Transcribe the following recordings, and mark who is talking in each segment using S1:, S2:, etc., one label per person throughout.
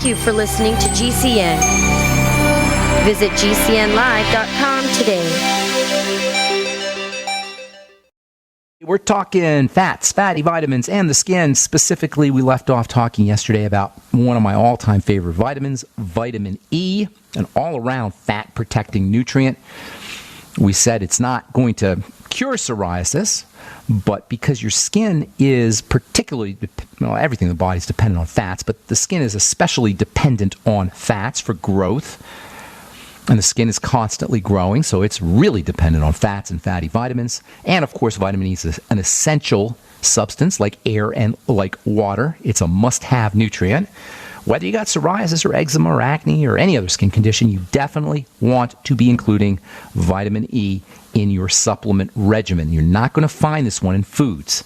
S1: you for listening to GCN. Visit GCNlive.com today.
S2: We're talking fats, fatty vitamins, and the skin. Specifically, we left off talking yesterday about one of my all-time favorite vitamins, vitamin E, an all-around fat-protecting nutrient. We said it's not going to cure psoriasis, but because your skin is particularly, everything in the body is dependent on fats, but the skin is especially dependent on fats for growth. And the skin is constantly growing, so it's really dependent on fats and fatty vitamins. And, of course, vitamin E is an essential substance like air and like water. It's a must-have nutrient. Whether you got psoriasis or eczema or acne or any other skin condition, you definitely want to be including vitamin E in your supplement regimen. You're not going to find this one in foods.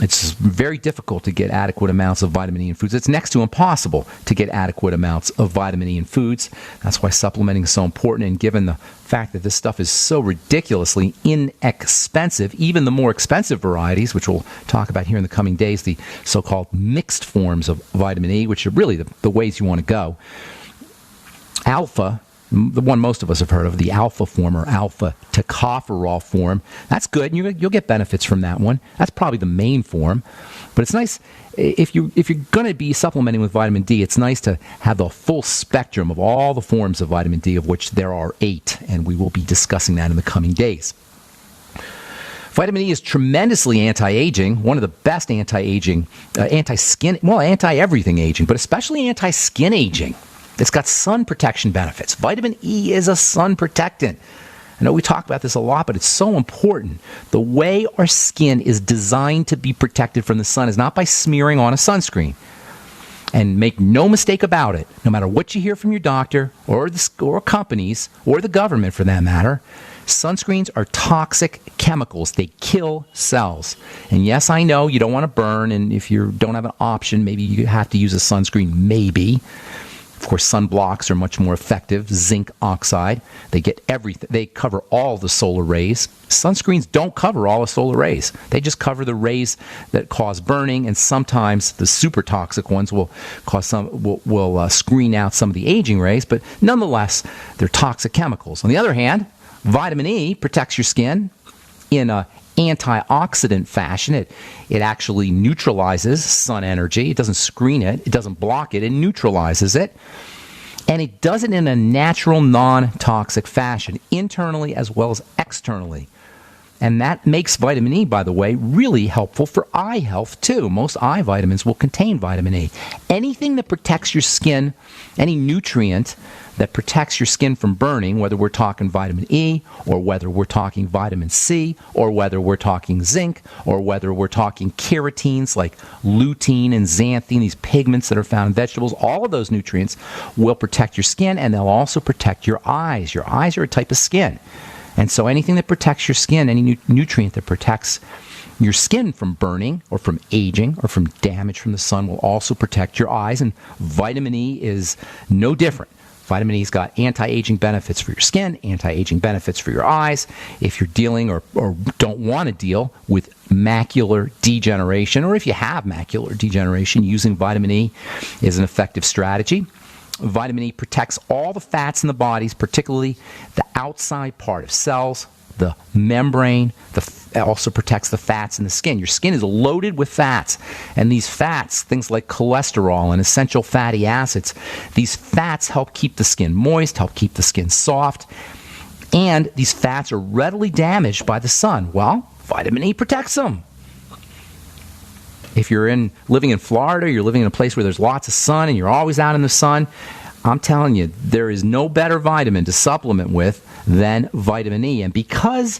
S2: It's very difficult to get adequate amounts of vitamin E in foods. It's next to impossible to get adequate amounts of vitamin E in foods. That's why supplementing is so important. And given the fact that this stuff is so ridiculously inexpensive, even the more expensive varieties, which we'll talk about here in the coming days, the so-called mixed forms of vitamin E, which are really the ways you want to go. Alpha, the one most of us have heard of, the alpha form or alpha tocopherol form. That's good. And you'll get benefits from that one. That's probably the main form. But it's nice, if you're going to be supplementing with vitamin D, it's nice to have the full spectrum of all the forms of vitamin D, of which there are 8. And we will be discussing that in the coming days. Vitamin E is tremendously anti-aging, one of the best anti-aging, anti-skin, well, anti-everything aging, but especially anti-skin aging. It's got sun protection benefits. Vitamin E is a sun protectant. I know we talk about this a lot, but it's so important. The way our skin is designed to be protected from the sun is not by smearing on a sunscreen. And make no mistake about it, no matter what you hear from your doctor or companies or the government for that matter, sunscreens are toxic chemicals. They kill cells. And yes, I know you don't want to burn, and if you don't have an option, maybe you have to use a sunscreen, maybe. Of course, sunblocks are much more effective. Zinc oxide, they get everything. They cover all the solar rays. Sunscreens don't cover all the solar rays. They just cover the rays that cause burning, and sometimes the super toxic ones will screen out some of the aging rays. But nonetheless, they're toxic chemicals. On the other hand, vitamin E protects your skin in a antioxidant fashion. It actually neutralizes sun energy. It doesn't screen it. It doesn't block it. It neutralizes it. And it does it in a natural, non-toxic fashion, internally as well as externally. And that makes vitamin E, by the way, really helpful for eye health, too. Most eye vitamins will contain vitamin E. Anything that protects your skin, any nutrient that protects your skin from burning, whether we're talking vitamin E, or whether we're talking vitamin C, or whether we're talking zinc, or whether we're talking keratines like lutein and xanthine, these pigments that are found in vegetables, all of those nutrients will protect your skin, and they'll also protect your eyes. Your eyes are a type of skin. And so anything that protects your skin, any nutrient that protects your skin from burning or from aging or from damage from the sun will also protect your eyes. And vitamin E is no different. Vitamin E's got anti-aging benefits for your skin, anti-aging benefits for your eyes. If you're dealing or don't want to deal with macular degeneration, or if you have macular degeneration, using vitamin E is an effective strategy. Vitamin E protects all the fats in the bodies, particularly the outside part of cells, the membrane. It also protects the fats in the skin. Your skin is loaded with fats, and these fats, things like cholesterol and essential fatty acids, these fats help keep the skin moist, help keep the skin soft, and these fats are readily damaged by the sun. Well, vitamin E protects them. If you're living in Florida, you're living in a place where there's lots of sun and you're always out in the sun, I'm telling you, there is no better vitamin to supplement with than vitamin E. And because,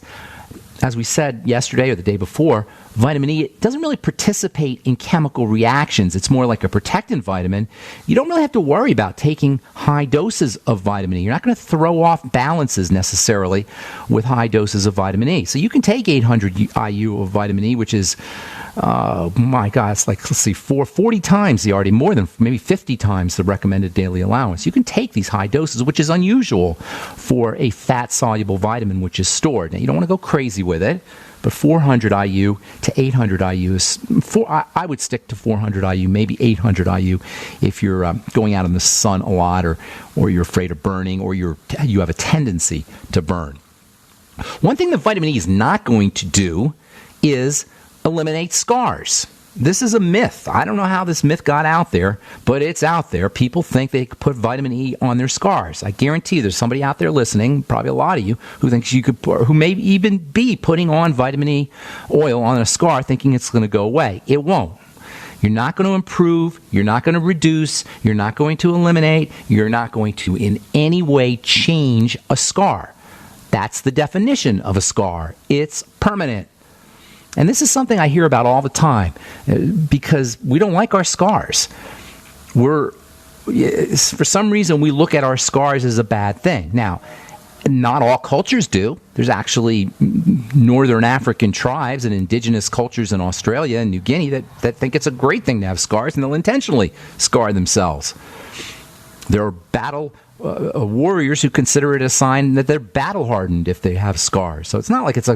S2: as we said yesterday or the day before, vitamin E doesn't really participate in chemical reactions. It's more like a protectant vitamin. You don't really have to worry about taking high doses of vitamin E. You're not going to throw off balances necessarily with high doses of vitamin E. So you can take 800 IU of vitamin E, which is, my God, it's like, let's see, 40 times the already, more than maybe 50 times the recommended daily allowance. You can take these high doses, which is unusual for a fat-soluble vitamin which is stored. Now, you don't want to go crazy with it. but 400 IU to 800 IU is I would stick to 400 IU, maybe 800 IU if you're going out in the sun a lot, or you're afraid of burning, or you have a tendency to burn. One thing that vitamin E is not going to do is eliminate scars. This is a myth. I don't know how this myth got out there, but it's out there. People think they could put vitamin E on their scars. I guarantee you there's somebody out there listening, probably a lot of you, who thinks you could, who may even be putting on vitamin E oil on a scar thinking it's going to go away. It won't. You're not going to improve. You're not going to reduce. You're not going to eliminate. You're not going to in any way change a scar. That's the definition of a scar. It's permanent. And this is something I hear about all the time because we don't like our scars. For some reason, we look at our scars as a bad thing. Now, not all cultures do. There's actually northern African tribes and indigenous cultures in Australia and New Guinea that think it's a great thing to have scars, and they'll intentionally scar themselves. There are warriors who consider it a sign that they're battle hardened if they have scars. So it's not like it's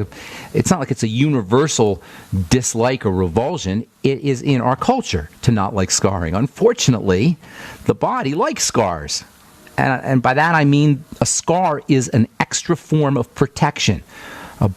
S2: a universal dislike or revulsion. It is in our culture to not like scarring. Unfortunately, the body likes scars. And by that I mean a scar is an extra form of protection. A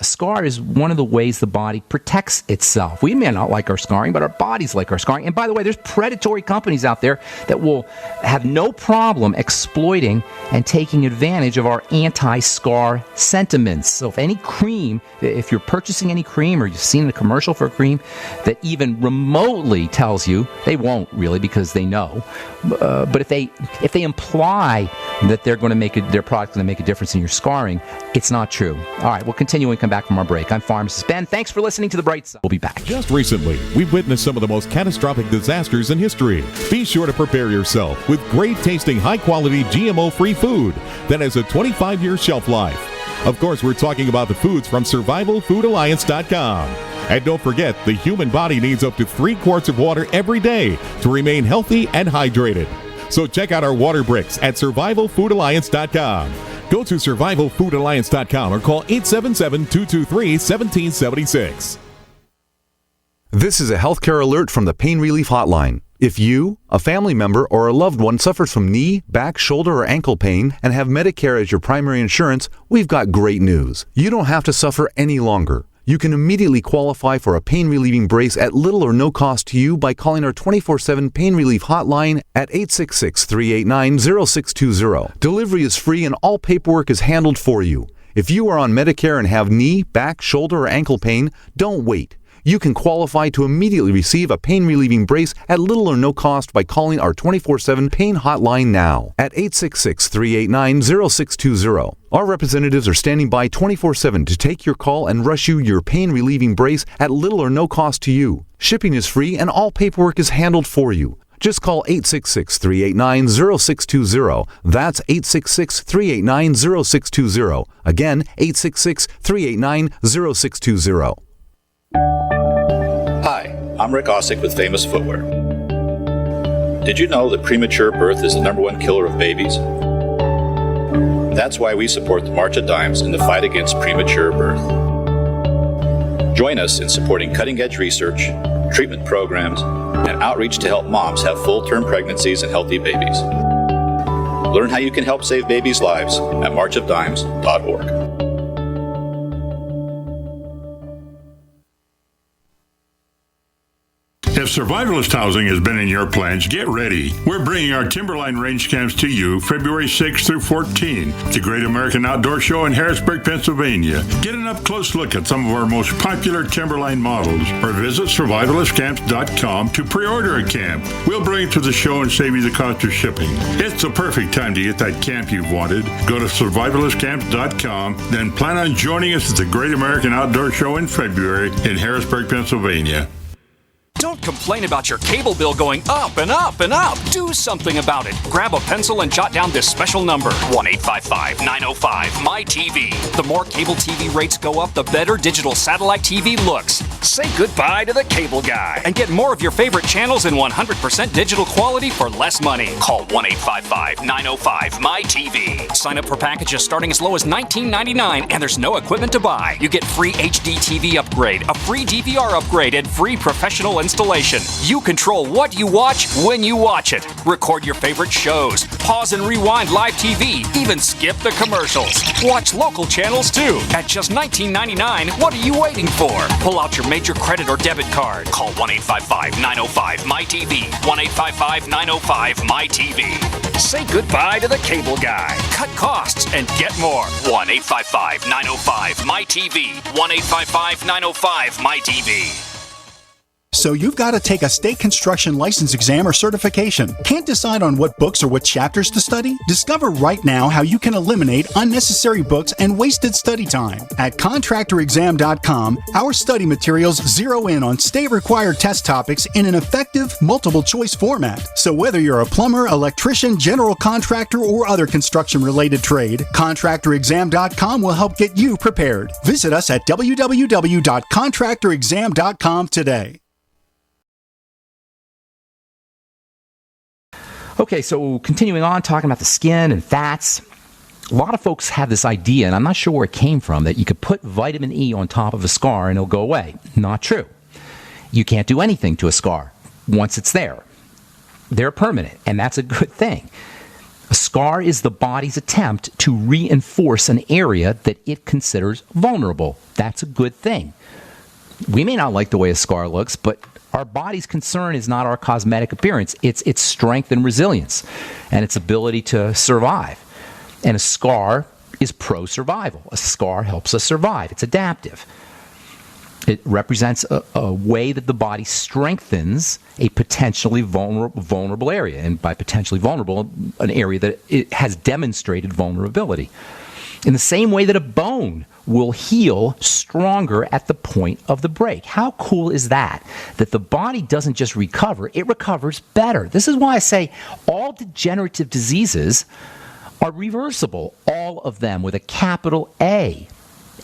S2: scar is one of the ways the body protects itself. We may not like our scarring, but our bodies like our scarring. And by the way, there's predatory companies out there that will have no problem exploiting and taking advantage of our anti-scar sentiments. So if you're purchasing any cream or you've seen a commercial for a cream that even remotely tells you, they won't really because they know, but if they imply that their product's going to make a difference in your scarring, it's not true. All right, we'll continue when we come back from our break. I'm Pharmacist Ben. Thanks for listening to The Bright Side. We'll be back.
S3: Just recently, we've witnessed some of the most catastrophic disasters in history. Be sure to prepare yourself with great-tasting, high-quality, GMO-free food that has a 25-year shelf life. Of course, we're talking about the foods from SurvivalFoodAlliance.com. And don't forget, the human body needs up to 3 quarts of water every day to remain healthy and hydrated. So check out our water bricks at SurvivalFoodAlliance.com. Go to SurvivalFoodAlliance.com or call 877-223-1776.
S4: This is a healthcare alert from the Pain Relief Hotline. If you, a family member, or a loved one suffers from knee, back, shoulder, or ankle pain and have Medicare as your primary insurance, we've got great news. You don't have to suffer any longer. You can immediately qualify for a pain-relieving brace at little or no cost to you by calling our 24/7 Pain Relief Hotline at 866-389-0620. Delivery is free and all paperwork is handled for you. If you are on Medicare and have knee, back, shoulder, or ankle pain, don't wait. You can qualify to immediately receive a pain-relieving brace at little or no cost by calling our 24/7 Pain Hotline now at 866-389-0620. Our representatives are standing by 24/7 to take your call and rush you your pain-relieving brace at little or no cost to you. Shipping is free and all paperwork is handled for you. Just call 866-389-0620. That's 866-389-0620. Again, 866-389-0620.
S5: Hi, I'm Rick Ossick with Famous Footwear. Did you know that premature birth is the #1 killer of babies? That's why we support the March of Dimes in the fight against premature birth. Join us in supporting cutting-edge research, treatment programs, and outreach to help moms have full-term pregnancies and healthy babies. Learn how you can help save babies' lives at marchofdimes.org.
S6: If survivalist housing has been in your plans, get ready. We're bringing our Timberline range camps to you February 6th through 14th at the Great American Outdoor Show in Harrisburg, Pennsylvania. Get an up-close look at some of our most popular Timberline models or visit survivalistcamps.com to pre-order a camp. We'll bring it to the show and save you the cost of shipping. It's the perfect time to get that camp you've wanted. Go to survivalistcamps.com, then plan on joining us at the Great American Outdoor Show in February in Harrisburg, Pennsylvania.
S7: Don't complain about your cable bill going up and up and up. Do something about it. Grab a pencil and jot down this special number, 1-855-905-MY-TV. The more cable TV rates go up, the better digital satellite TV looks. Say goodbye to the cable guy and get more of your favorite channels in 100% digital quality for less money. Call 1-855-905-MY-TV. Sign up for packages starting as low as $19.99, and there's no equipment to buy. You get free HD TV upgrade, a free DVR upgrade, and free professional installation. You control what you watch when you watch it. Record your favorite shows, pause and rewind live TV, even skip the commercials. Watch local channels too. At just $19.99, what are you waiting for? Pull out your major credit or debit card. Call 1-855-905-MY-TV. 1-855-905-MY-TV. Say goodbye to the cable guy. Cut costs and get more. 1-855-905-MY-TV. 1-855-905-MY-TV.
S8: So you've got to take a state construction license exam or certification. Can't decide on what books or what chapters to study? Discover right now how you can eliminate unnecessary books and wasted study time. At contractorexam.com, our study materials zero in on state-required test topics in an effective, multiple-choice format. So whether you're a plumber, electrician, general contractor, or other construction-related trade, contractorexam.com will help get you prepared. Visit us at www.contractorexam.com today.
S2: Okay, so continuing on, talking about the skin and fats. A lot of folks have this idea, and I'm not sure where it came from, that you could put vitamin E on top of a scar and it'll go away. Not true. You can't do anything to a scar once it's there. They're permanent, and that's a good thing. A scar is the body's attempt to reinforce an area that it considers vulnerable. That's a good thing. We may not like the way a scar looks, but our body's concern is not our cosmetic appearance. It's its strength and resilience and its ability to survive. And a scar is pro-survival. A scar helps us survive. It's adaptive. It represents a way that the body strengthens a potentially vulnerable area. And by potentially vulnerable, an area that it has demonstrated vulnerability. In the same way that a bone will heal stronger at the point of the break. How cool is that? That the body doesn't just recover, it recovers better. This is why I say all degenerative diseases are reversible. All of them with a capital A.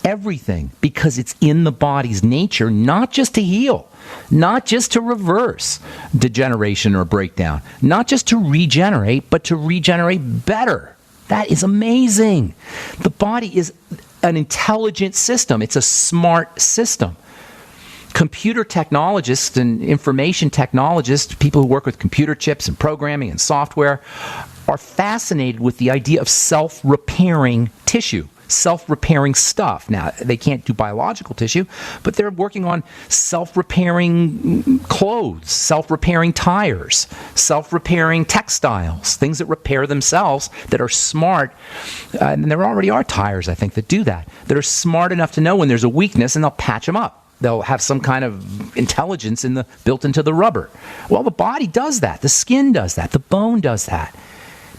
S2: Everything. Because it's in the body's nature not just to heal, not just to reverse degeneration or breakdown, not just to regenerate, but to regenerate better. That is amazing. The body is an intelligent system. It's a smart system. Computer technologists and information technologists, people who work with computer chips and programming and software, are fascinated with the idea of self-repairing tissue, self-repairing stuff. Now, they can't do biological tissue, but they're working on self-repairing clothes, self-repairing tires, self-repairing textiles, things that repair themselves that are smart. And there already are tires, I think, that do that are smart enough to know when there's a weakness, and they'll patch them up. They'll have some kind of intelligence built into the rubber. Well, the body does that. The skin does that. The bone does that.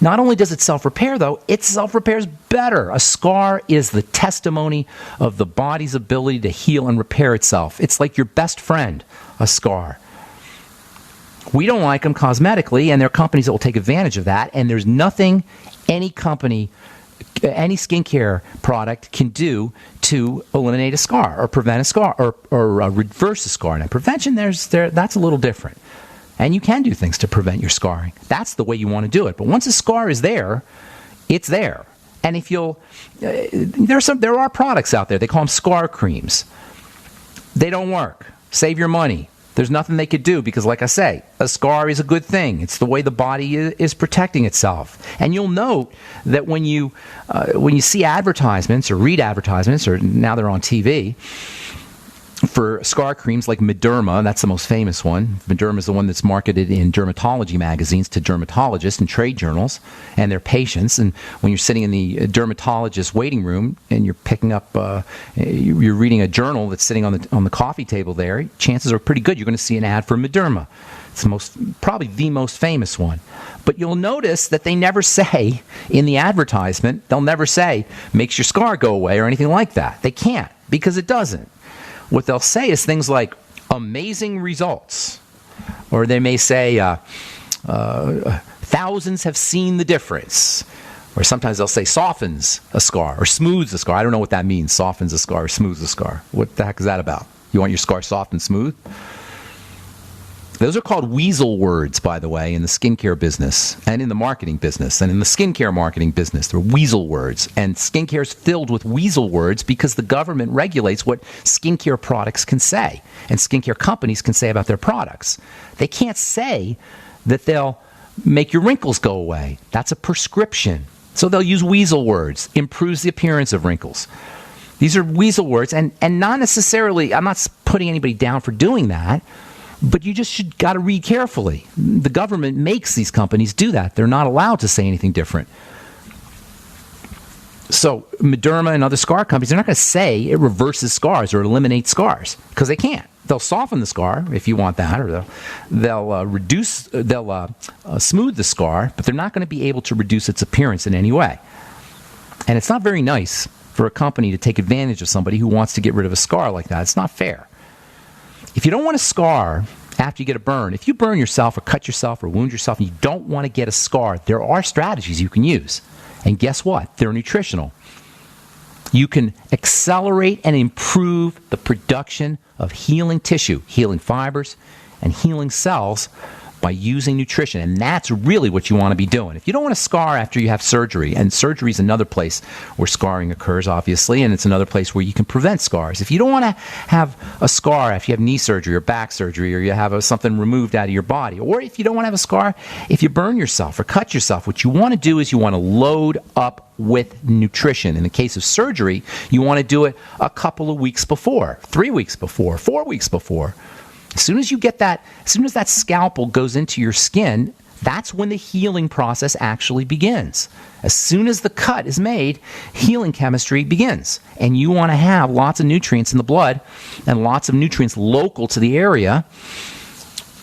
S2: Not only does it self-repair, though, it self-repairs better. A scar is the testimony of the body's ability to heal and repair itself. It's like your best friend, a scar. We don't like them cosmetically, and there are companies that will take advantage of that, and there's nothing any company, any skincare product can do to eliminate a scar or prevent a scar or reverse a scar. Now, prevention, that's a little different. And you can do things to prevent your scarring. That's the way you want to do it. But once a scar is there, it's there. And if there are products out there. They call them scar creams. They don't work. Save your money. There's nothing they could do because, like I say, a scar is a good thing. It's the way the body is protecting itself. And you'll note that when you see advertisements or read advertisements, or now they're on TV, for scar creams like Mederma, that's the most famous one. Mederma is the one that's marketed in dermatology magazines to dermatologists and trade journals and their patients. And when you're sitting in the dermatologist waiting room and you're picking up, you're reading a journal that's sitting on the coffee table there, chances are pretty good you're going to see an ad for Mederma. It's probably the most famous one. But you'll notice that they never say in the advertisement, they'll never say, makes your scar go away or anything like that. They can't, because it doesn't. What they'll say is things like amazing results, Or they may say, thousands have seen the difference. Or sometimes they'll say softens a scar or smooths a scar. I don't know what that means, softens a scar or smooths a scar. What the heck is that about? You want your scar soft and smooth? Those are called weasel words, by the way, in the skincare business and in the marketing business and in the skincare marketing business. They're weasel words. And skincare is filled with weasel words because the government regulates what skincare products can say and skincare companies can say about their products. They can't say that they'll make your wrinkles go away. That's a prescription. So they'll use weasel words, improves the appearance of wrinkles. These are weasel words, and not necessarily, I'm not putting anybody down for doing that, but you just got to read carefully. The government makes these companies do that. They're not allowed to say anything different. So Mederma and other scar companies, they're not going to say it reverses scars or eliminates scars because they can't. They'll soften the scar if you want that, or they'll smooth the scar, but they're not going to be able to reduce its appearance in any way. And it's not very nice for a company to take advantage of somebody who wants to get rid of a scar like that. It's not fair. If you don't want a scar after you get a burn, if you burn yourself or cut yourself or wound yourself and you don't want to get a scar, there are strategies you can use. And guess what? They're nutritional. You can accelerate and improve the production of healing tissue, healing fibers, and healing cells by using nutrition. And that's really what you want to be doing. If you don't want a scar after you have surgery, and surgery is another place where scarring occurs, obviously, and it's another place where you can prevent scars. If you don't want to have a scar after you have knee surgery or back surgery, or you have something removed out of your body, or if you don't want to have a scar if you burn yourself or cut yourself, what you want to do is you want to load up with nutrition. In the case of surgery, you want to do it a couple of weeks before, 3 weeks before, 4 weeks before. As soon as that scalpel goes into your skin, that's when the healing process actually begins. As soon as the cut is made, healing chemistry begins. And you want to have lots of nutrients in the blood and lots of nutrients local to the area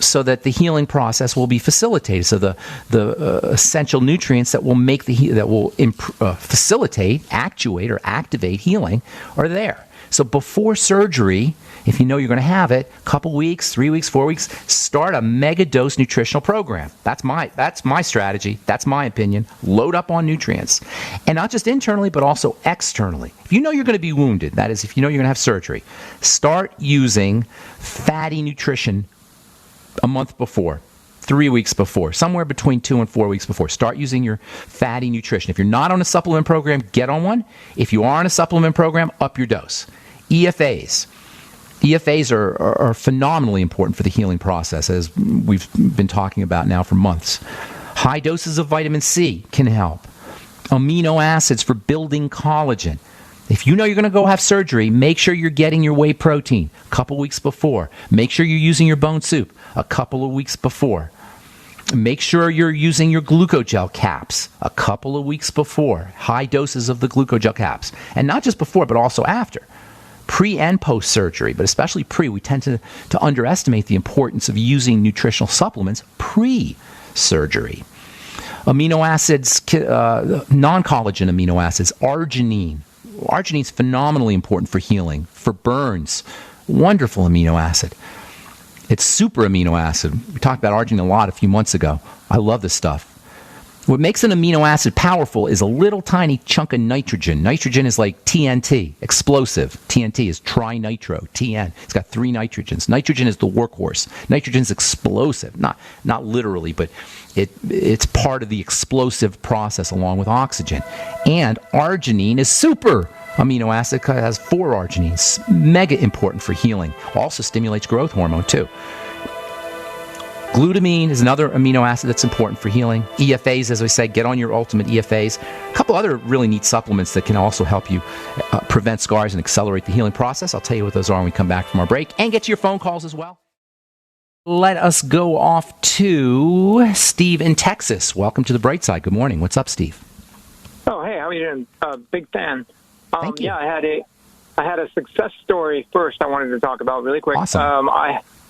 S2: so that the healing process will be facilitated. So the essential nutrients that will facilitate, actuate, or activate healing are there. So before surgery, if you know you're going to have it, a couple weeks, 3 weeks, 4 weeks, start a mega dose nutritional program. That's my strategy. That's my opinion. Load up on nutrients. And not just internally, but also externally. If you know you're going to be wounded, that is, if you know you're going to have surgery, start using fatty nutrition a month before, 3 weeks before, somewhere between 2 and 4 weeks before. Start using your fatty nutrition. If you're not on a supplement program, get on one. If you are on a supplement program, up your dose. EFAs. EFAs are phenomenally important for the healing process, as we've been talking about now for months. High doses of vitamin C can help. Amino acids for building collagen. If you know you're going to go have surgery, make sure you're getting your whey protein a couple weeks before. Make sure you're using your bone soup a couple of weeks before. Make sure you're using your glucogel caps a couple of weeks before. High doses of the glucogel caps. And not just before, but also after. Pre and post surgery, but especially pre. We tend to underestimate the importance of using nutritional supplements pre-surgery. Amino acids, non-collagen amino acids, arginine. Arginine is phenomenally important for healing, for burns. Wonderful amino acid. It's super amino acid. We talked about arginine a lot a few months ago. I love this stuff. What makes an amino acid powerful is a little tiny chunk of nitrogen. Nitrogen is like TNT, explosive. TNT is trinitro, TN. It's got 3 nitrogens. Nitrogen is the workhorse. Nitrogen is explosive. Not literally, but it's part of the explosive process along with oxygen. And arginine is super amino acid because it has 4 arginines. Mega important for healing. Also stimulates growth hormone too. Glutamine is another amino acid that's important for healing. EFAs, as I said, get on your ultimate EFAs. A couple other really neat supplements that can also help you prevent scars and accelerate the healing process. I'll tell you what those are when we come back from our break. And get to your phone calls as well. Let us go off to Steve in Texas. Welcome to the Bright Side. Good morning. What's up, Steve?
S9: Oh, hey, how are you doing? Big fan.
S2: Thank you.
S9: Yeah, I had a success story first I wanted to talk about really quick.
S2: Awesome.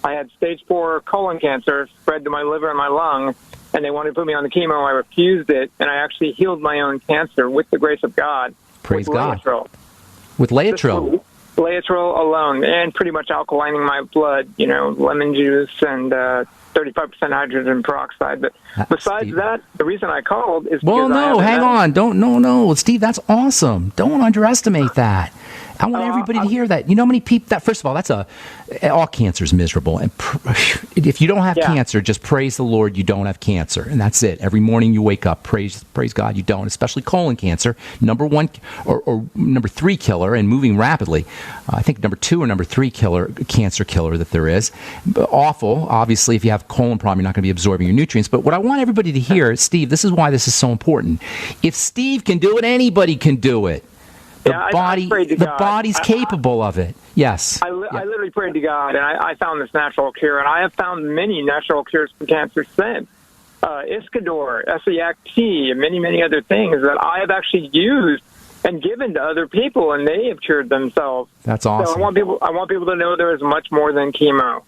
S9: I had stage 4 colon cancer spread to my liver and my lung, and they wanted to put me on the chemo. I refused it, and I actually healed my own cancer with the grace of God.
S2: Praise
S9: with
S2: God.
S9: Laetrile.
S2: With Laetrile.
S9: Laetrile alone, and pretty much alkalining my blood, lemon juice and 35% hydrogen peroxide. But besides
S2: Steve.
S9: that, the reason I called is
S2: Well,
S9: because
S2: no, hang on. No, Steve, that's awesome. Don't underestimate that. I want everybody to hear that. You know how many people that, first of all, all cancer is miserable. And if you don't have cancer, just praise the Lord you don't have cancer. And that's it. Every morning you wake up, praise God you don't, especially colon cancer, number 1 or number 3 killer and moving rapidly. I think number 2 or number 3 cancer killer that there is. Awful. Obviously, if you have colon problem, you're not going to be absorbing your nutrients. But what I want everybody to hear, Steve, this is why this is so important. If Steve can do it, anybody can do it. The body's capable of it. Yes.
S9: I literally prayed to God, and I found this natural cure, and I have found many natural cures for cancer since. Iscador, SEAC, and many other things that I have actually used and given to other people, and they have cured themselves.
S2: That's awesome.
S9: So I want people to know there is much more than chemo.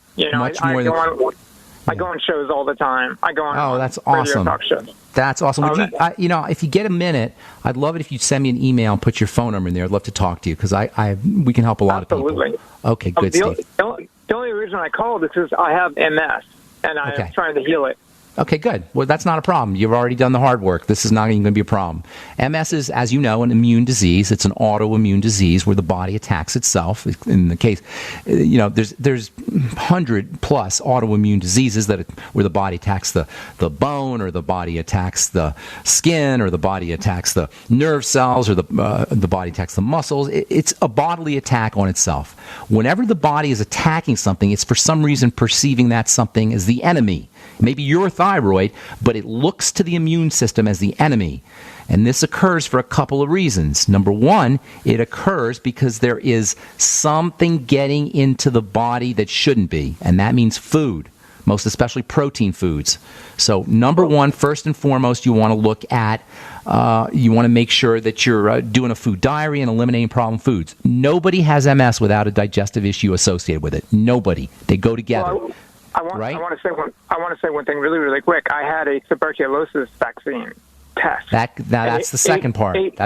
S9: I go on shows all the time. I go on
S2: that's
S9: radio
S2: awesome.
S9: talk shows.
S2: That's awesome. If you get a minute, I'd love it if you'd send me an email and put your phone number in there. I'd love to talk to you because we can help a lot of people.
S9: Absolutely.
S2: Okay, good, Steve.
S9: The only reason I called is because I have MS, and I'm trying to heal it.
S2: Okay, good. Well, that's not a problem. You've already done the hard work. This is not even going to be a problem. MS is, as you know, an immune disease. It's an autoimmune disease where the body attacks itself. In the case, there's 100 plus autoimmune diseases where the body attacks the bone, or the body attacks the skin, or the body attacks the nerve cells, or the body attacks the muscles. It's a bodily attack on itself. Whenever the body is attacking something, it's for some reason perceiving that something as the enemy. Maybe your thyroid, but it looks to the immune system as the enemy. And this occurs for a couple of reasons. Number 1, it occurs because there is something getting into the body that shouldn't be, and that means food, most especially protein foods. So number 1, first and foremost, you want to look at, you want to make sure that you're doing a food diary and eliminating problem foods. Nobody has MS without a digestive issue associated with it. Nobody. They go together.
S9: Well, I want to say one thing really quick. I had a tuberculosis vaccine test.
S2: That's the second part.
S9: 8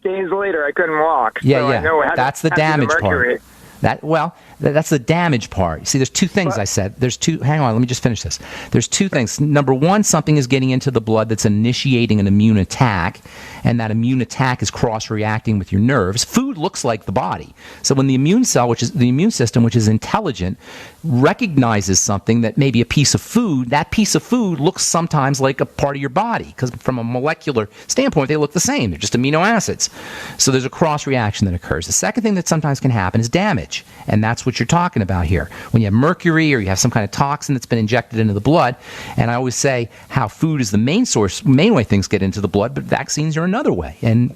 S9: days later, I couldn't walk.
S2: Yeah,
S9: so I know
S2: that's the damage part. That's the damage part. See, there's two things I said. Hang on, let me just finish this. There's 2 things. Number 1, something is getting into the blood that's initiating an immune attack, and that immune attack is cross-reacting with your nerves. Food looks like the body. So when the immune system, which is intelligent, recognizes something that may be a piece of food, that piece of food looks sometimes like a part of your body, because from a molecular standpoint, they look the same. They're just amino acids. So there's a cross-reaction that occurs. The second thing that sometimes can happen is damage, and that's what you're talking about here. When you have mercury or you have some kind of toxin that's been injected into the blood, and I always say how food is the main way things get into the blood, but vaccines are another way. And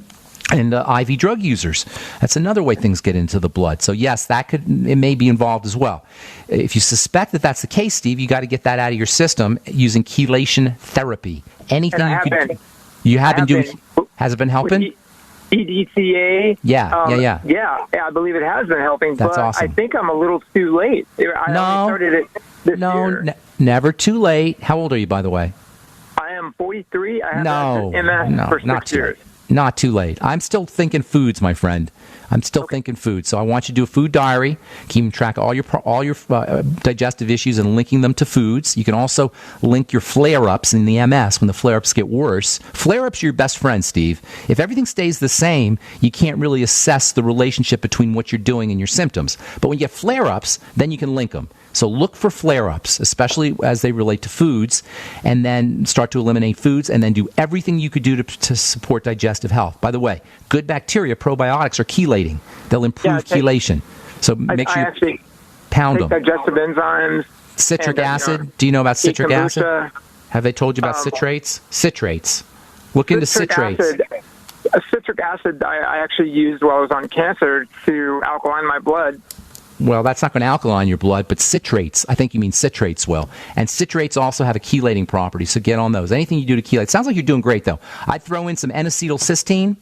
S2: IV drug users, that's another way things get into the blood. So yes, it may be involved as well. If you suspect that that's the case, Steve, you got to get that out of your system using chelation therapy. Anything you have been doing. Has it been helping?
S9: EDCA.
S2: Yeah.
S9: I believe it has been helping.
S2: That's
S9: but
S2: awesome.
S9: I think I'm a little too late. I only started it this year.
S2: Never too late. How old are you, by the way?
S9: I am 43. I have MS for 6 years.
S2: Not too late. I'm still thinking foods, my friend. I'm still thinking food. So I want you to do a food diary, keeping track of all your digestive issues and linking them to foods. You can also link your flare-ups in the MS when the flare-ups get worse. Flare-ups are your best friend, Steve. If everything stays the same, you can't really assess the relationship between what you're doing and your symptoms. But when you get flare-ups, then you can link them. So look for flare-ups, especially as they relate to foods, and then start to eliminate foods, and then do everything you could do to support digestive health. By the way, good bacteria, probiotics, are chelating. They'll improve chelation. So make sure you pound them.
S9: Digestive enzymes.
S2: Citric acid. Do you know about citric acid? Have they told you about citrates? Citrates. Look into citrates.
S9: Citric acid I actually used while I was on cancer to alkaline my blood.
S2: Well, that's not going to alkaline your blood, but citrates, I think you mean citrates will. And citrates also have a chelating property, so get on those. Anything you do to chelate. Sounds like you're doing great, though. I'd throw in some N-acetylcysteine,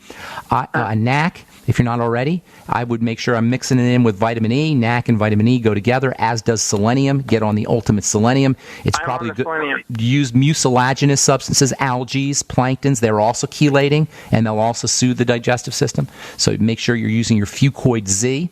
S2: NAC, if you're not already. I would make sure I'm mixing it in with vitamin E. NAC and vitamin E go together, as does selenium. Get on the ultimate selenium. It's probably good. Use mucilaginous substances, algae, planktons. They're also chelating, and they'll also soothe the digestive system. So make sure you're using your Fucoid Z.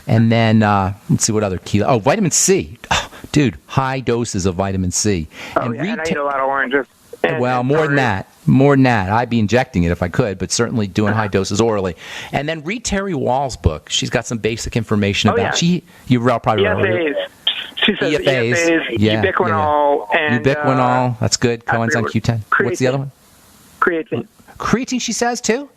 S2: And then, let's see what other key. Oh, vitamin C. Oh, dude, high doses of vitamin C.
S9: And I eat a lot of oranges.
S2: Well, more than that. More than that. I'd be injecting it if I could, but certainly doing high doses orally. And then read Terry Wall's book. She's got some basic information about.
S9: Yeah.
S2: You probably
S9: EFAs. She says EFAs, ubiquinol, and
S2: ubiquinol. That's good. Coenzyme Q10. What's the other one?
S9: Creatine.
S2: Creatine, she says too.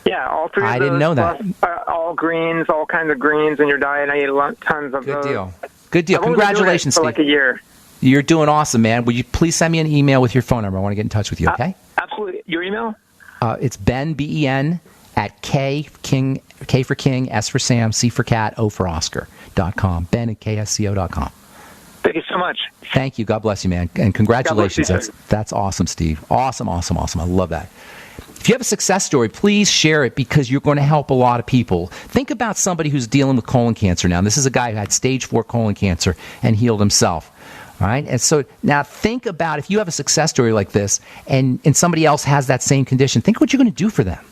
S9: Yeah, all three.
S2: I didn't know that.
S9: Plus, all greens, all kinds of greens in your diet. I eat tons of those.
S2: Good deal. Good deal.
S9: I've only been doing it
S2: Congratulations,
S9: for
S2: Steve.
S9: like a year.
S2: You're doing awesome, man. Would you please send me an email with your phone number? I want to get in touch with you, okay?
S9: Absolutely. Your email?
S2: It's Ben, B-E-N, at K for King, S for Sam, C for Cat, O for Oscar.com. Ben at KSCO.com.
S9: Thank you so much.
S2: Thank you. God bless you, man. And congratulations.
S9: God bless you,
S2: That's awesome, Steve. Awesome. I love that. If you have a success story, please share it because you're going to help a lot of people. Think about somebody who's dealing with colon cancer now. This is a guy who had stage 4 colon cancer and healed himself. All right? And so now think about if you have a success story like this and somebody else has that same condition, think what you're going to do for them.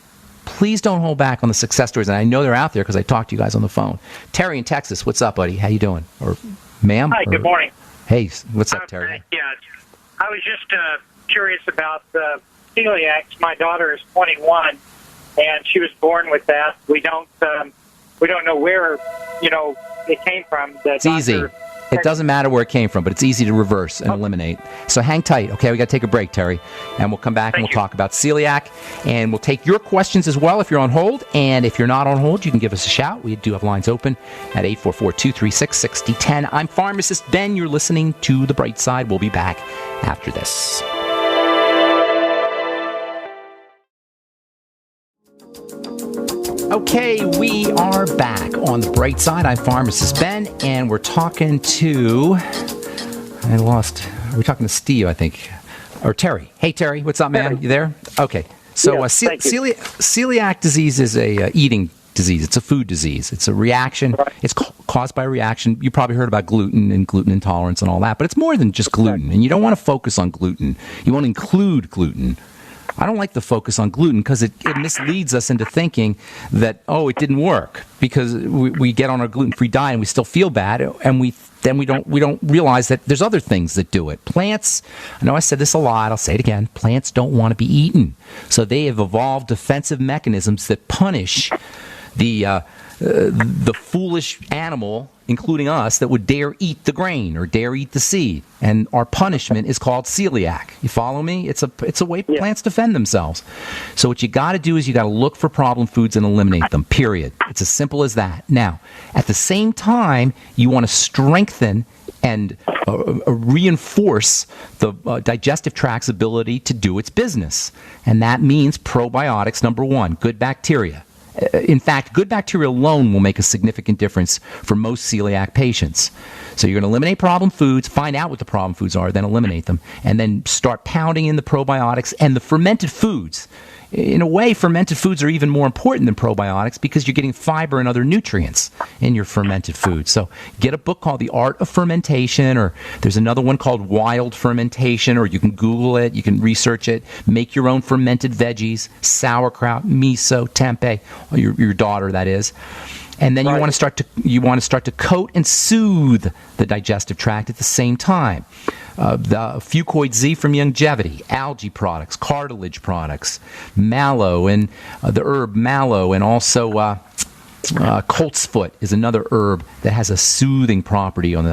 S2: Please don't hold back on the success stories. And I know they're out there because I talked to you guys on the phone. Terry in Texas, what's up, buddy? How you doing? Or ma'am?
S10: Hi, good morning.
S2: Hey, what's up, Terry?
S10: Yeah, I was just curious about celiac. My daughter is 21, and she was born with that. We don't know where it came from.
S2: It's easy. It doesn't matter where it came from, but it's easy to reverse and eliminate. So hang tight, okay? We got to take a break, Terry, and we'll come back and we'll talk about celiac, and we'll take your questions as well if you're on hold, and if you're not on hold, you can give us a shout. We do have lines open at 844-236-6010. I'm Pharmacist Ben. You're listening to The Bright Side. We'll be back after this. Okay, we are back on The Bright Side. I'm Pharmacist Ben, and we're talking to... We're talking to Steve, I think. Or Terry. Hey, Terry. What's up, man? You there? Okay. So celiac disease is a eating disease. It's a food disease. It's a reaction. Right. It's caused by a reaction. You probably heard about gluten and gluten intolerance and all that, but it's more than just gluten. And you don't want to focus on gluten. You want to include gluten. I don't like the focus on gluten because it misleads us into thinking that, it didn't work because we get on our gluten-free diet and we still feel bad, and we don't realize that there's other things that do it. Plants, I know I said this a lot, I'll say it again, plants don't want to be eaten. So they have evolved defensive mechanisms that punish the foolish animal, including us, that would dare eat the grain or dare eat the seed. And our punishment is called celiac. You follow me? It's a way plants defend themselves. So what you got to do is you got to look for problem foods and eliminate them, period. It's as simple as that. Now, at the same time, you want to strengthen and reinforce the digestive tract's ability to do its business. And that means probiotics, number one, good bacteria. In fact, good bacteria alone will make a significant difference for most celiac patients. So you're going to eliminate problem foods, find out what the problem foods are, then eliminate them, and then start pounding in the probiotics and the fermented foods. In a way, fermented foods are even more important than probiotics because you're getting fiber and other nutrients in your fermented foods. So get a book called The Art of Fermentation, or there's another one called Wild Fermentation, or you can Google it, you can research it. Make your own fermented veggies, sauerkraut, miso, tempeh, your daughter, that is. And then you want to start to coat and soothe the digestive tract at the same time. The Fuchs Z from Youngevity, algae products, cartilage products, mallow, and the herb mallow, and also colt's foot is another herb that has a soothing property on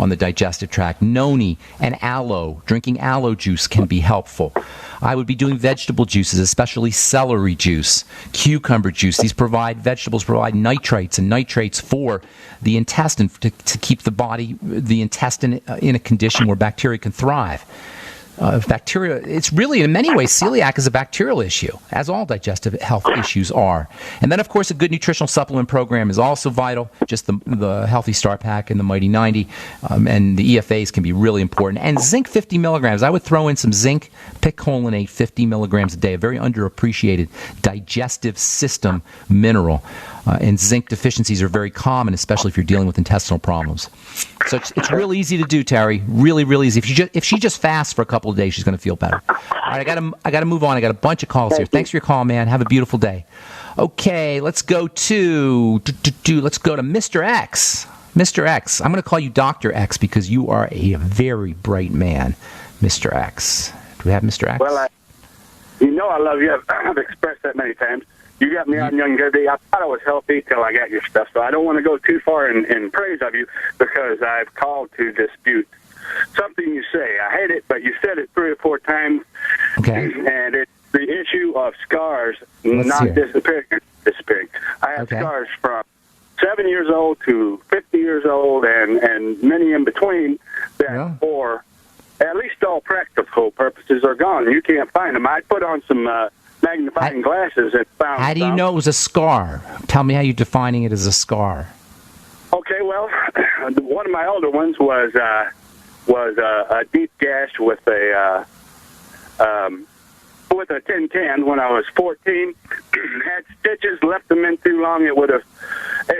S2: the digestive tract. Noni and aloe, drinking aloe juice can be helpful. I would be doing vegetable juices, especially celery juice, cucumber juice. Vegetables provide nitrates and nitrates for the intestine to keep the intestine in a condition where bacteria can thrive. Bacteria, it's really, in many ways, celiac is a bacterial issue, as all digestive health issues are. And then, of course, a good nutritional supplement program is also vital. Just the Healthy Start Pack and the Mighty 90, and the EFAs can be really important. And zinc 50 milligrams. I would throw in some zinc picolinate 50 milligrams a day, a very underappreciated digestive system mineral. And zinc deficiencies are very common, especially if you're dealing with intestinal problems. So it's real easy to do, Terry. Really, really easy. If she just fasts for a couple of days, she's going to feel better. All right, I got to move on. I got a bunch of calls here. Thanks for your call, man. Have a beautiful day. Okay, let's go to Mr. X. Mr. X. I'm going to call you Dr. X because you are a very bright man, Mr. X. Do we have Mr. X?
S11: Well, I love you. I've expressed that many times. You got me on longevity. I thought I was healthy till I got your stuff, so I don't want to go too far in praise of you because I've called to dispute something you say. I hate it, but you said it 3 or 4 times.
S2: Okay.
S11: And it's the issue of scars not disappearing. I have scars from 7 years old to 50 years old and many in between that for at least all practical purposes are gone. You can't find them. I put on some magnifying glasses and found
S2: How do you know it was a scar? Tell me how you're defining it as a scar.
S11: Okay, well, one of my older ones was a deep gash with a tin can when I was 14. Had stitches, left them in too long. It would have.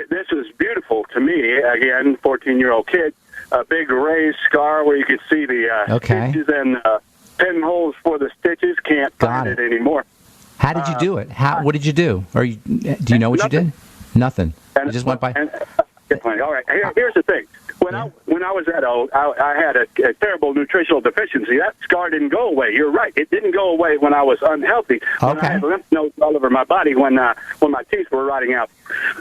S11: This was beautiful to me. Again, 14-year-old kid. A big raised scar where you could see the stitches and pinholes for the stitches. Can't find it anymore.
S2: How did you do it? What did you do? Do you know what you did? Nothing. You just went by.
S11: All right. Here's the thing. When I was that old, I had a terrible nutritional deficiency. That scar didn't go away. You're right. It didn't go away when I was unhealthy. When I had lymph nodes all over my body, when my teeth were rotting out.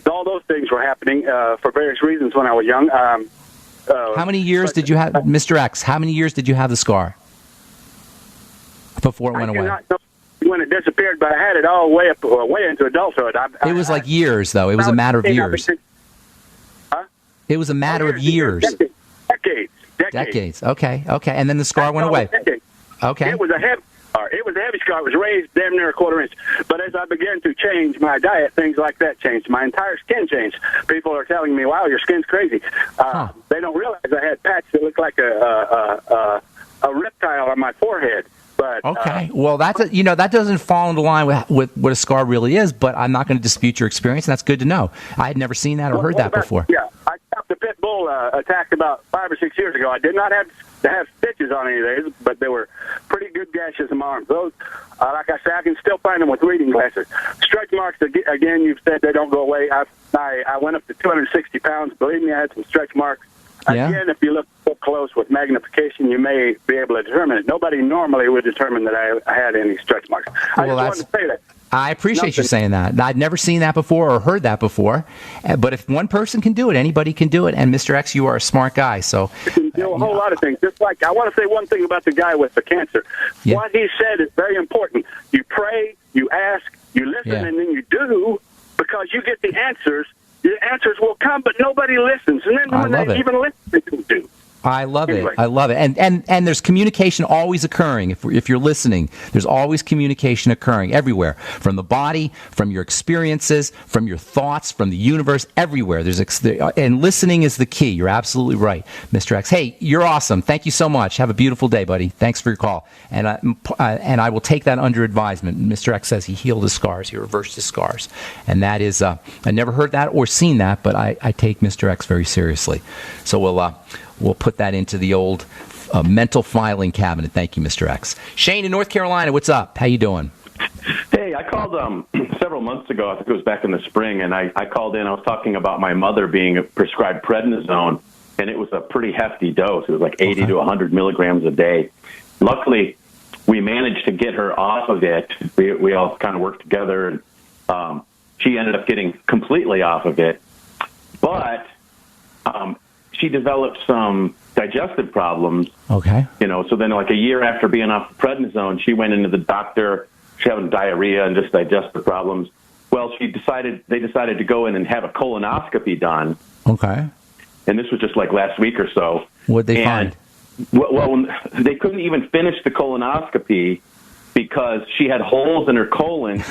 S11: All those things were happening for various reasons when I was young.
S2: How many years did you have, Mr. X? How many years did you have the scar before it went away?
S11: Not know when it disappeared, but I had it all way into adulthood.
S2: It was like years, though. It was a matter of years. It was a matter of years. Decades. Okay. And then the scar went away. Okay.
S11: It was a heavy scar. It was raised damn near a quarter inch. But as I began to change my diet, things like that changed. My entire skin changed. People are telling me, "Wow, your skin's crazy." They don't realize I had patches that looked like a reptile on my forehead. But,
S2: well, that doesn't fall into line with what a scar really is, but I'm not going to dispute your experience, and that's good to know. I had never seen that or heard that before.
S11: Yeah, I stopped a pit bull attack about 5 or 6 years ago. I did not have to have stitches on any of these, but they were pretty good gashes in my arms. Those, like I said, I can still find them with reading glasses. Stretch marks, again, you've said they don't go away. I went up to 260 pounds. Believe me, I had some stretch marks. Again, if you look close with magnification, you may be able to determine it. Nobody normally would determine that I had any stretch marks. I just wanted to say that.
S2: I appreciate you saying that. I'd never seen that before or heard that before. But if one person can do it, anybody can do it. And Mr. X, you are a smart guy. So
S11: you can do a whole lot of things. Just like I want to say one thing about the guy with the cancer. Yeah. What he said is very important. You pray, you ask, you listen, and then you do, because you get the answers. The answers will come, but nobody listens. And then when they even listen, they don't do.
S2: I love it. I love it. And there's communication always occurring. If you're listening, there's always communication occurring everywhere, from the body, from your experiences, from your thoughts, from the universe, everywhere. And listening is the key. You're absolutely right, Mr. X. Hey, you're awesome. Thank you so much. Have a beautiful day, buddy. Thanks for your call. And I will take that under advisement. Mr. X says he healed his scars. He reversed his scars. And that is, I never heard that or seen that, but I take Mr. X very seriously. So we'll put that into the old mental filing cabinet. Thank you, Mr. X. Shane in North Carolina, what's up? How you doing?
S12: Hey, I called several months ago. I think it was back in the spring, and I called in. I was talking about my mother being prescribed prednisone, and it was a pretty hefty dose. It was like 80 to 100 milligrams a day. Luckily, we managed to get her off of it. We all kind of worked together, and she ended up getting completely off of it. But she developed some digestive problems.
S2: Okay.
S12: So then like a year after being off prednisone, she went into the doctor. She having diarrhea and just digestive problems. Well, they decided to go in and have a colonoscopy done.
S2: Okay.
S12: And this was just like last week or so.
S2: What'd they find?
S12: Well, they couldn't even finish the colonoscopy because she had holes in her colon.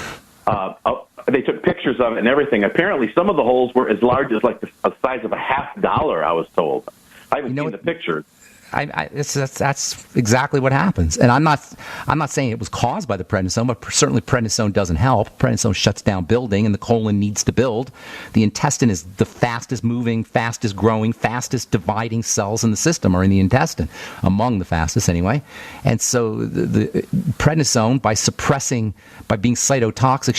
S12: They took pictures of it and everything. Apparently, some of the holes were as large as like the size of $50, I was told. I haven't seen the pictures.
S2: that's exactly what happens. And I'm not saying it was caused by the prednisone, but certainly prednisone doesn't help. Prednisone shuts down building, and the colon needs to build. The intestine is the fastest moving, fastest growing, fastest dividing cells in the system, or in the intestine, among the fastest anyway. And so the prednisone, by being cytotoxic,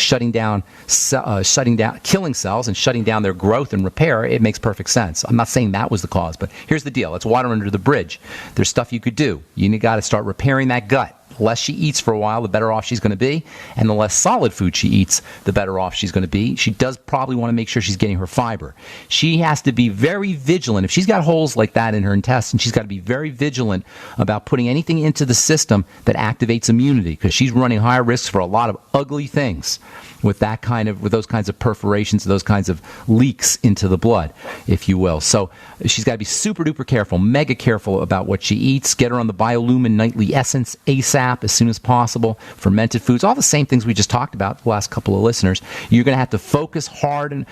S2: killing cells and shutting down their growth and repair, it makes perfect sense. I'm not saying that was the cause, but here's the deal. It's water under the bridge. There's stuff you could do. You got to start repairing that gut. The less she eats for a while, the better off she's going to be. And the less solid food she eats, the better off she's going to be. She does probably want to make sure she's getting her fiber. She has to be very vigilant. If she's got holes like that in her intestine, she's got to be very vigilant about putting anything into the system that activates immunity, because she's running high risks for a lot of ugly things with those kinds of perforations, those kinds of leaks into the blood, if you will. So she's got to be super duper careful, mega careful about what she eats. Get her on the Biolumin Nightly Essence ASAP as soon as possible. Fermented foods, all the same things we just talked about the last couple of listeners. You're going to have to focus hard and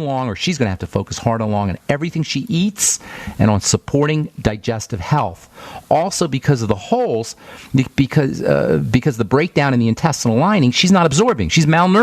S2: long, or she's going to have to focus hard and long on everything she eats and on supporting digestive health. Also, because of the holes, because the breakdown in the intestinal lining, she's not absorbing. She's malnourished.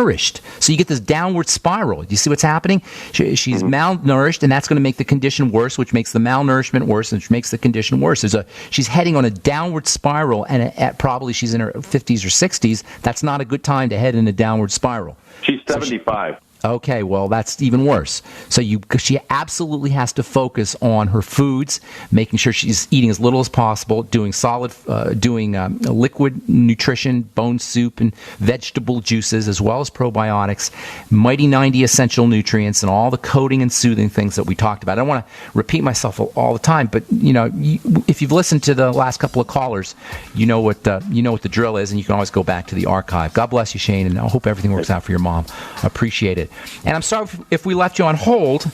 S2: So you get this downward spiral. Do you see what's happening? She's malnourished, and that's going to make the condition worse, which makes the malnourishment worse, which makes the condition worse. She's heading on a downward spiral, and at probably she's in her 50s or 60s. That's not a good time to head in a downward spiral.
S12: She's 75.
S2: Okay, well, that's even worse. So she absolutely has to focus on her foods, making sure she's eating as little as possible, doing liquid nutrition, bone soup, and vegetable juices, as well as probiotics, Mighty 90 essential nutrients, and all the coating and soothing things that we talked about. I don't want to repeat myself all the time, but if you've listened to the last couple of callers, you know what the drill is, and you can always go back to the archive. God bless you, Shane, and I hope everything works out for your mom. I appreciate it. And I'm sorry if we left you on hold.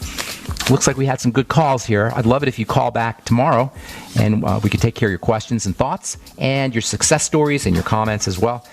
S2: Looks like we had some good calls here. I'd love it if you call back tomorrow, and we could take care of your questions and thoughts and your success stories and your comments as well.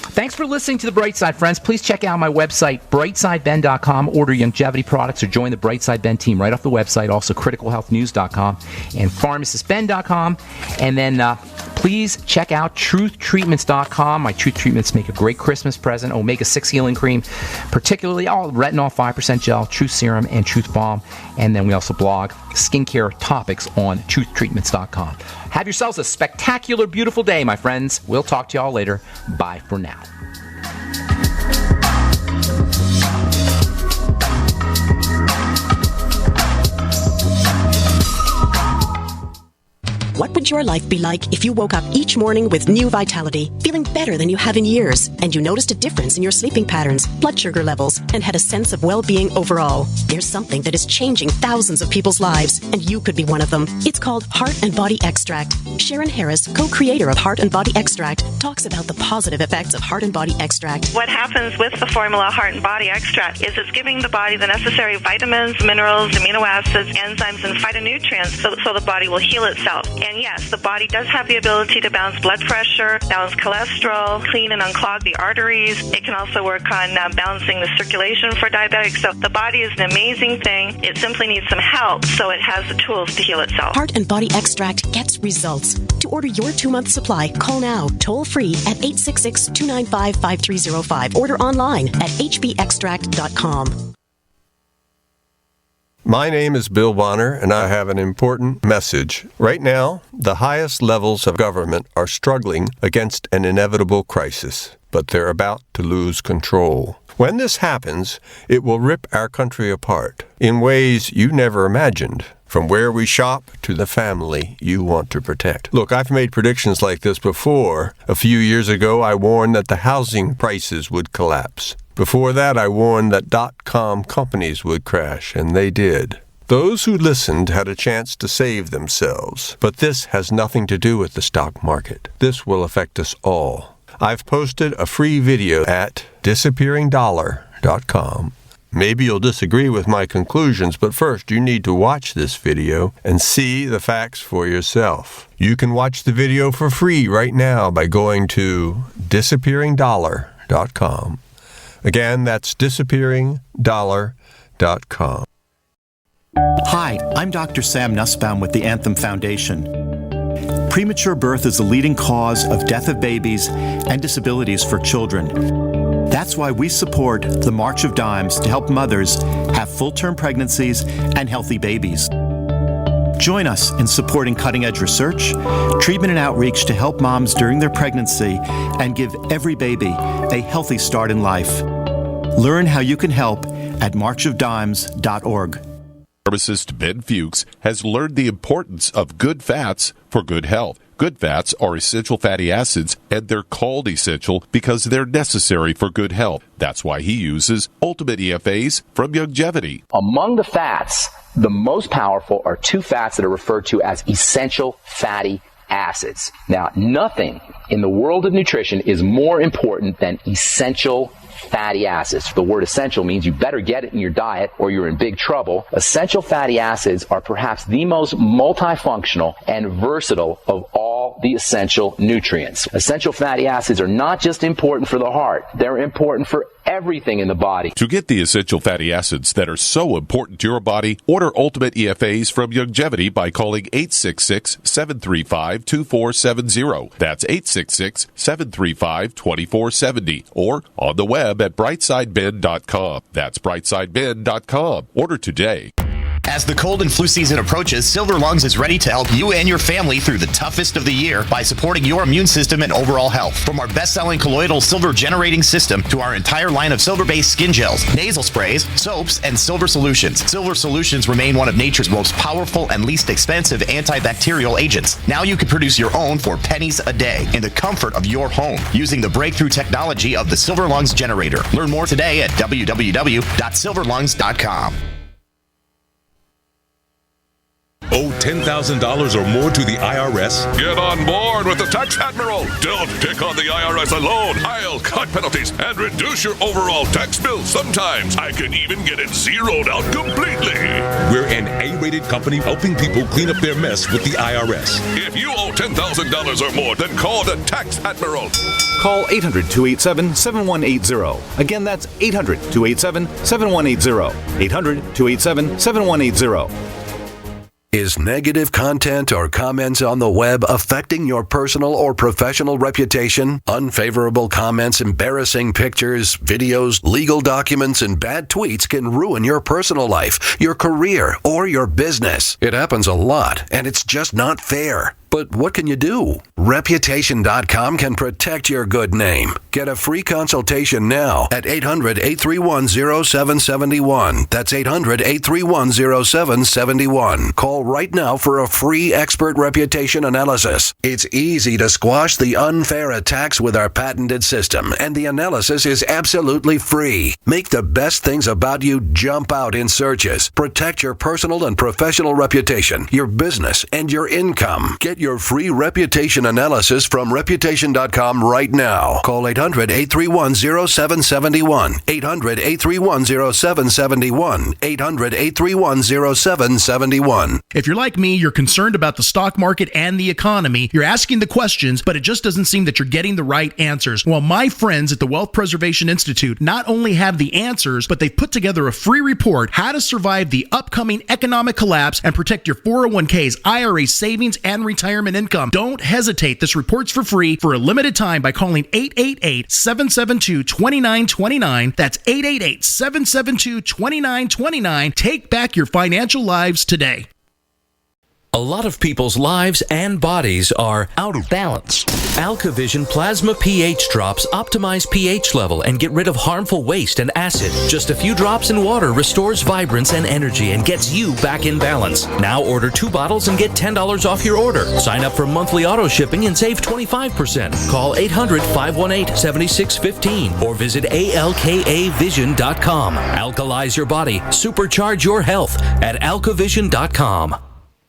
S2: Thanks for listening to The Bright Side, friends. Please check out my website, brightsideben.com. Order longevity products or join the Brightside Ben team right off the website. Also, criticalhealthnews.com and pharmacistben.com. And then please check out truthtreatments.com. My Truth Treatments make a great Christmas present. Omega-6 healing cream, particularly all retinol 5% gel, Truth Serum, and Truth Balm. And then we also blog skincare topics on truthtreatments.com. Have yourselves a spectacular, beautiful day, my friends. We'll talk to y'all later. Bye for now.
S13: What would your life be like if you woke up each morning with new vitality, feeling better than you have in years, and you noticed a difference in your sleeping patterns, blood sugar levels, and had a sense of well-being overall? There's something that is changing thousands of people's lives, and you could be one of them. It's called Heart and Body Extract. Sharon Harris, co-creator of Heart and Body Extract, talks about the positive effects of Heart and Body Extract.
S14: What happens with the formula Heart and Body Extract is it's giving the body the necessary vitamins, minerals, amino acids, enzymes, and phytonutrients so the body will heal itself. And yes, the body does have the ability to balance blood pressure, balance cholesterol, clean and unclog the arteries. It can also work on balancing the circulation for diabetics. So the body is an amazing thing. It simply needs some help, so it has the tools to heal itself.
S13: Heart and Body Extract gets results. To order your 2-month supply, call now, toll free at 866-295-5305. Order online at hbextract.com.
S15: My name is Bill Bonner, and I have an important message. Right now, the highest levels of government are struggling against an inevitable crisis, but they're about to lose control. When this happens, it will rip our country apart in ways you never imagined, from where we shop to the family you want to protect. Look, I've made predictions like this before. A few years ago, I warned that the housing prices would collapse. Before that, I warned that .com companies would crash, and they did. Those who listened had a chance to save themselves, but this has nothing to do with the stock market. This will affect us all. I've posted a free video at disappearingdollar.com. Maybe you'll disagree with my conclusions, but first you need to watch this video and see the facts for yourself. You can watch the video for free right now by going to disappearingdollar.com. Again, that's disappearingdollar.com.
S16: Hi, I'm Dr. Sam Nussbaum with the Anthem Foundation. Premature birth is the leading cause of death of babies and disabilities for children. That's why we support the March of Dimes to help mothers have full-term pregnancies and healthy babies. Join us in supporting cutting-edge research, treatment and outreach to help moms during their pregnancy and give every baby a healthy start in life. Learn how you can help at marchofdimes.org.
S3: Pharmacist Ben Fuchs has learned the importance of good fats for good health. Good fats are essential fatty acids, and they're called essential because they're necessary for good health. That's why he uses Ultimate EFAs from Longevity.
S2: Among the fats, the most powerful are two fats that are referred to as essential fatty acids. Now, nothing in the world of nutrition is more important than essential fatty acids. The word essential means you better get it in your diet or you're in big trouble. Essential fatty acids are perhaps the most multifunctional and versatile of all the essential nutrients. Essential fatty acids are not just important for the heart, they're important for everything in the body.
S3: To get the essential fatty acids that are so important to your body, order Ultimate EFAs from Longevity by calling 866-735-2470. That's 866-735-2470. Or on the web at brightsideben.com. That's brightsideben.com. Order today.
S17: As the cold and flu season approaches, Silver Lungs is ready to help you and your family through the toughest of the year by supporting your immune system and overall health. From our best-selling colloidal silver generating system to our entire line of silver-based skin gels, nasal sprays, soaps, and silver solutions. Silver solutions remain one of nature's most powerful and least expensive antibacterial agents. Now you can produce your own for pennies a day in the comfort of your home using the breakthrough technology of the Silver Lungs generator. Learn more today at www.silverlungs.com.
S18: Owe $10,000 or more to the IRS?
S19: Get on board with the Tax Admiral. Don't pick on the IRS alone. I'll cut penalties and reduce your overall tax bill. Sometimes I can even get it zeroed out completely.
S18: We're an A-rated company helping people clean up their mess with the IRS.
S19: If you owe $10,000 or more, then call the Tax Admiral.
S4: Call 800-287-7180. Again, that's 800-287-7180. 800-287-7180.
S20: Is negative content or comments on the web affecting your personal or professional reputation? Unfavorable comments, embarrassing pictures, videos, legal documents, and bad tweets can ruin your personal life, your career, or your business. It happens a lot, and it's just not fair. But what can you do? Reputation.com can protect your good name. Get a free consultation now at 800-831-0771. That's 800-831-0771. Call right now for a free expert reputation analysis. It's easy to squash the unfair attacks with our patented system, and the analysis is absolutely free. Make the best things about you jump out in searches. Protect your personal and professional reputation, your business, and your income. Get your free reputation analysis from Reputation.com right now. Call 800-831-0771. 800-831-0771. 800-831-0771.
S21: If you're like me, you're concerned about the stock market and the economy. You're asking the questions, but it just doesn't seem that you're getting the right answers. Well, my friends at the Wealth Preservation Institute not only have the answers, but they've put together a free report, How to Survive the Upcoming Economic Collapse and Protect Your 401ks, IRA savings, and retirement income. Don't hesitate. This report's for free for a limited time by calling 888-772-2929. That's 888-772-2929. Take back your financial lives today.
S22: A lot of people's lives and bodies are out of balance. AlkaVision Plasma pH drops optimize pH level and get rid of harmful waste and acid. Just a few drops in water restores vibrance and energy and gets you back in balance. Now order 2 bottles and get $10 off your order. Sign up for monthly auto shipping and save 25%. Call 800-518-7615 or visit alkavision.com. Alkalize your body. Supercharge your health at alkavision.com.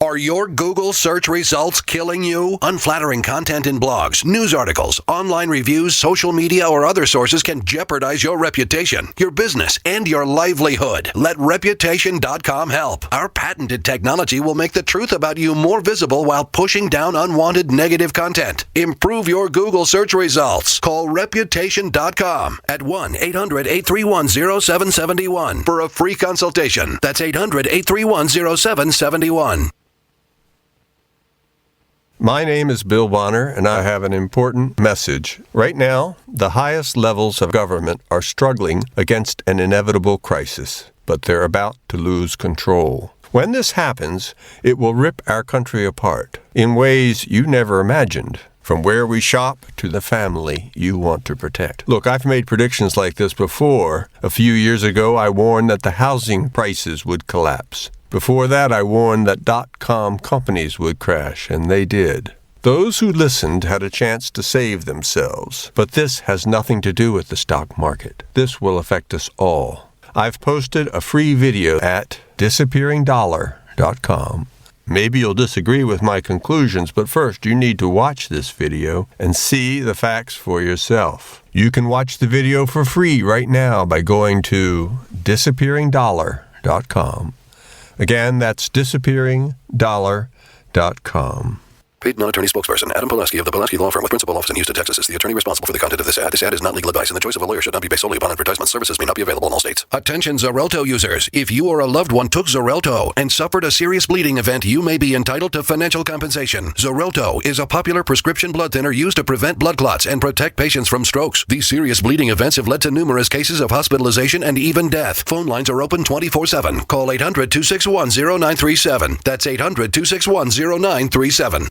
S20: Are your Google search results killing you? Unflattering content in blogs, news articles, online reviews, social media, or other sources can jeopardize your reputation, your business, and your livelihood. Let Reputation.com help. Our patented technology will make the truth about you more visible while pushing down unwanted negative content. Improve your Google search results. Call Reputation.com at 1-800-831-0771 for a free consultation. That's 800-831-0771.
S15: My name is Bill Bonner, and I have an important message. Right now, the highest levels of government are struggling against an inevitable crisis, but they're about to lose control. When this happens, it will rip our country apart in ways you never imagined. From where we shop to the family you want to protect. Look, I've made predictions like this before. A few years ago, I warned that the housing prices would collapse. Before that, I warned that .com companies would crash, and they did. Those who listened had a chance to save themselves. But this has nothing to do with the stock market. This will affect us all. I've posted a free video at disappearingdollar.com. Maybe you'll disagree with my conclusions, but first you need to watch this video and see the facts for yourself. You can watch the video for free right now by going to disappearingdollar.com. Again, that's disappearingdollar.com.
S20: Paid non-attorney spokesperson Adam Pileski of the Pileski Law Firm with principal office in Houston, Texas is the attorney responsible for the content of this ad. This ad is not legal advice, and the choice of a lawyer should not be based solely upon advertisement. Services may not be available in all states.
S1: Attention Xarelto users. If you or a loved one took Xarelto and suffered a serious bleeding event, you may be entitled to financial compensation. Xarelto is a popular prescription blood thinner used to prevent blood clots and protect patients from strokes. These serious bleeding events have led to numerous cases of hospitalization and even death. Phone lines are open 24/7. Call 800-261-0937. That's 800-261-0937.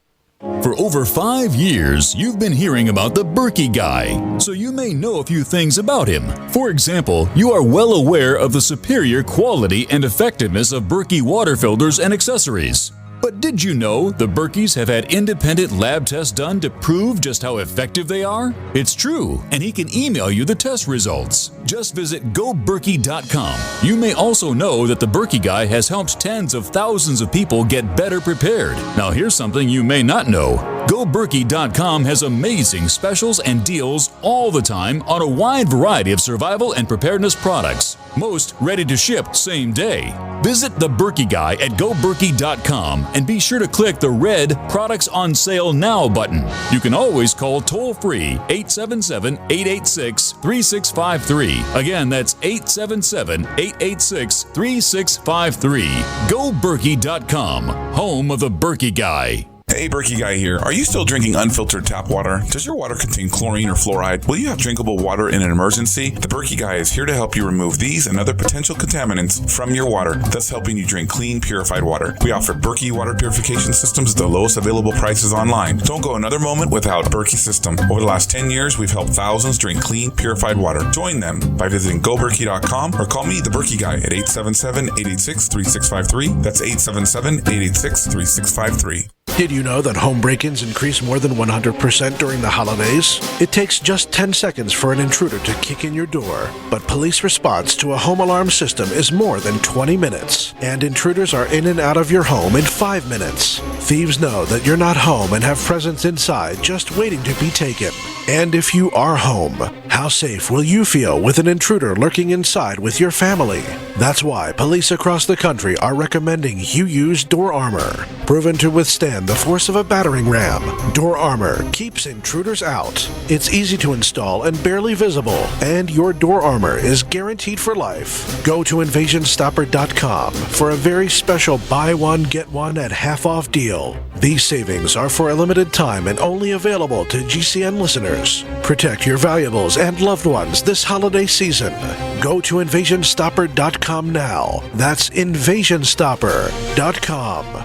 S5: For over 5 years, you've been hearing about the Berkey Guy, so you may know a few things about him. For example, you are well aware of the superior quality and effectiveness of Berkey water filters and accessories. But did you know the Berkeys have had independent lab tests done to prove just how effective they are? It's true, and he can email you the test results. Just visit GoBerkey.com. You may also know that the Berkey Guy has helped tens of thousands of people get better prepared. Now here's something you may not know. GoBerkey.com has amazing specials and deals all the time on a wide variety of survival and preparedness products. Most ready to ship same day. Visit the Berkey Guy at GoBerkey.com and be sure to click the red Products on Sale Now button. You can always call toll-free 877-886-3653. Again, that's 877-886-3653. GoBerkey.com, home of the Berkey Guy.
S23: Hey, Berkey Guy here. Are you still drinking unfiltered tap water? Does your water contain chlorine or fluoride? Will you have drinkable water in an emergency? The Berkey Guy is here to help you remove these and other potential contaminants from your water, thus helping you drink clean, purified water. We offer Berkey water purification systems at the lowest available prices online. Don't go another moment without Berkey system. Over the last 10 years, we've helped thousands drink clean, purified water. Join them by visiting GoBerkey.com or call me, the Berkey Guy, at 877-886-3653. That's 877-886-3653.
S24: Did you know that home break-ins increase more than 100% during the holidays? It takes just 10 seconds for an intruder to kick in your door, but police response to a home alarm system is more than 20 minutes, and intruders are in and out of your home in 5 minutes. Thieves know that you're not home and have presents inside just waiting to be taken. And if you are home, how safe will you feel with an intruder lurking inside with your family? That's why police across the country are recommending you use Door Armor. Proven to withstand the force of a battering ram, Door Armor keeps intruders out. It's easy to install and barely visible, and your Door Armor is guaranteed for life. Go to InvasionStopper.com for a very special buy one, get one at half off deal. These savings are for a limited time and only available to GCN listeners. Protect your valuables and loved ones this holiday season. Go to InvasionStopper.com now. That's InvasionStopper.com.